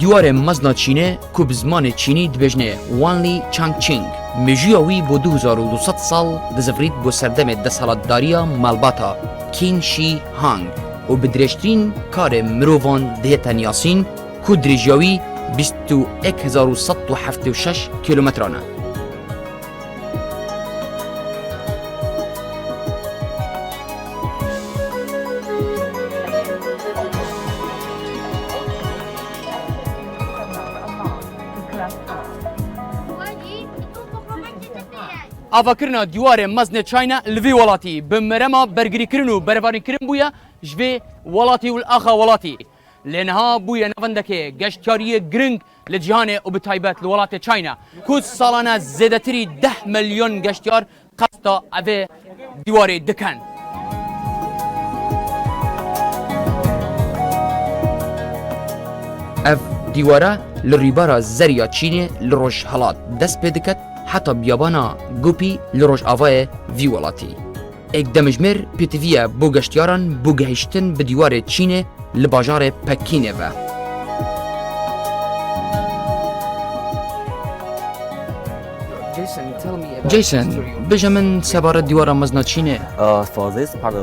دیوار مزنا چینه که به زمان چینی دبیجنه وانلی چانگ چینگ مجیوی بو 2200 سال دزفرید بو سردم دسالتداریا مالباتا کین شی هانگ و بدرشترین کار مروان دهتن یاسین که درجیوی 21176 کیلومترانه. آواکرنا دیوار مزن چاینا لوی ولاتی بمرما برگری کرن و برفانی کرن بویا جوی ولاتی و الاخا ولاتی لنها بویا نفندکه گشتیاری گرنگ لجهان و بتایبت لولات چاینا که سالانه زیادتری 10 میلیون گشتیار قصدا اوه دیوار دکن. اف دیواره لریبارا زریا چینه لروش حالات دست پیدکت حتی بیابانا گوپی لروش آوای وی ولاتی. ایک دمجمر پیتویه بو گشتیاران بو گهشتن به دیوار چینه لباجار پکینه و. جیسن بجا من سباره دیوار مزنا چینه.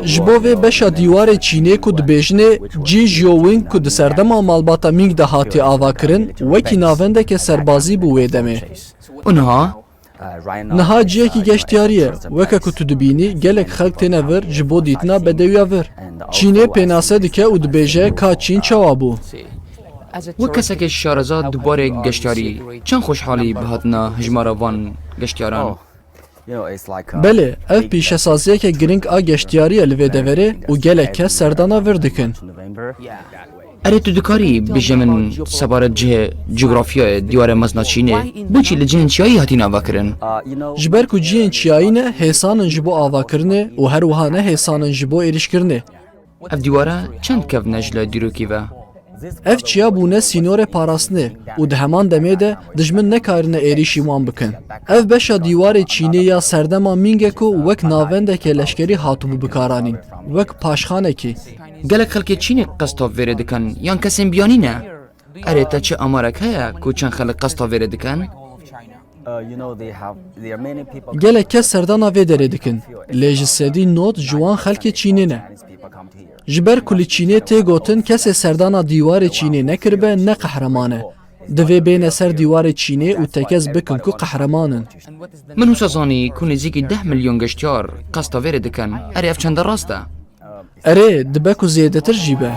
جبوه بشا دیوار چینه کد بیجنه جی جیوین کد سردما مالباتا مینگ ده هاتی آوا کرن وکی ناونده که سربازی بوه دمه. اونها نها جیه کی گشتیاریه وکا کتو دبینی گلک خلق تینه ور جبو دیتنا بدویا ور. چینه پیناسه دکه و دبیجه که چین چوابو. و کسی که شارزاد دوباره گشتیاری چند خوشحالی بهاتنا هجمارا وان گشتیاران؟ بله اف پیش سازیه که گرینگ آ گشتیاری لوی دوره و گلک که سردانا وردکن. اره تو دکاری بجه من سباره جه جغرافیای دیوار مزنا چینه بوچی لجهن چیایی هاتین آوا کرن؟ جبر کو جیهن چیایی نه حسانن جبو آوا کرنه و هر وحانه حسانن جبو ایریش کرنه. اف دیواره چند کف نجل دیروکی و؟ اف چیا بونه سینور پاراسنه و ده همان دمه ده دجمن نکارنه ایریشی وان بکن. اف بشا دیوار چینه یا سردما مینگه کو وک ناونده که لشکری هاتو بکارانین وک پاشخانه کی. گلک خلک چینه قصتا ویره دکن یان کسیم بیانی نه؟ اره تا چه امارک هیا که چند خلک قصتا ویره دکن؟ گلک که سردانا وی داره دکن لیجسدی نوت جوان خلک چینه نه. جبر کلی چینه تی گوتن کسی سردانا دیوار چینه نکربه نه قهرمانه. دوی بین سر دیوار چینه و تکز بکن که قهرمانن. من حسا زانی که نزیکی 10 میلیون گشتیار قصتا ویره دکن اره اف چند راسته؟ اره دبکو زیاده تر جیبه.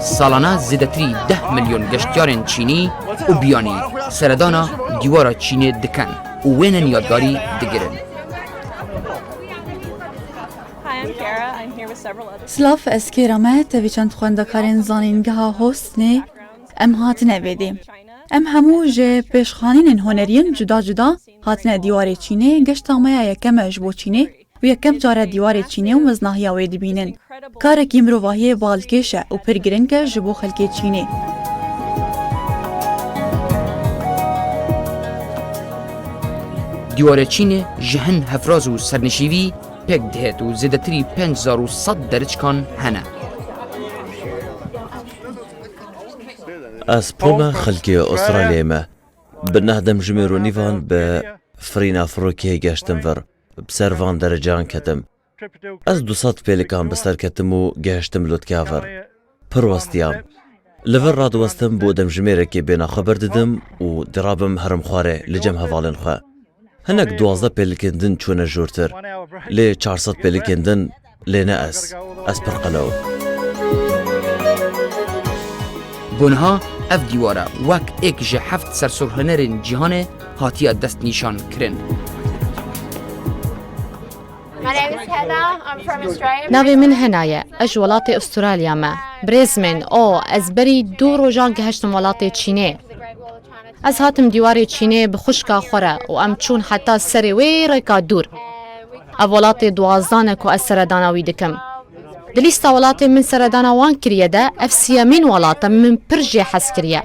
سالانه زیادتری 10 میلیون گشتیارن چینی و بیانی سردانا دیوار چینه دکن و وینن یادگاری دگرن. سلاف اسکیرامه تاوی چند خواندکارین زانینگه ها هستنه ام هاتنه ویدیم. ام همو جه پیشخانین هنرین جدا جدا هاتنه دیوار چینه گشت آمایا یکم اجبو چینه و یکم جاره دیوار چینه و مزناهی آوید بینن. کارکی مروواهی بالکشه و پرگرنگه جبو خلک چینه. دیوار چینه جهن هفراز و سرنشیوی پک دهت و زیادتری 5100 درج کان هنه. از پروما خلکی استرالیا ما بنهدم جمیرو نیوان به فرینا فروکی گشتم ور بسروان درجان کتم. از 200 پیلکان بسر کتم و گشتم لطکاور پروستیام. لور راد وستم بودم جمیره که بینا خبر دادم و درابم هرم خواره لجم هوالن خواه. هنک 12 پیلکندن چونه جورتر لی 400 پیلکندن لی نه از پرقلو. بونها اف دیواره وک ایک جه 7 سرسرهنرین جهان هاتیه دست نیشان کرن. ناوی من هنایه اج ولات استرالیا ما برزمن او از بری 2 روزان گهشتم ولات چینه. از هاتم دیوار چینه بخشکا خوره و ام چون حتی سری وی ریکا دور. اولات 12 کو از سرداناوی دکم. دلیستا ولات من سردانا وان کریه ده افسیه من ولات من پرجی حس کریه.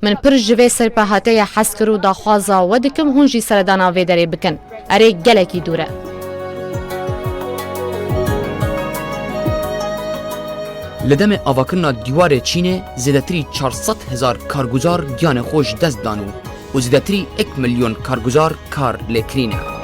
من پرج وی سرپاهاته حس کرو دا خوازا و دکم هونجی سردانا وی داره بکن. اره گلکی دوره. لدم آواکرنا دیوار چینه زیادتری 400,000 کارگزار گیان خوش دست دانو و زیادتری 1 میلیون کارگزار کار لکرینه.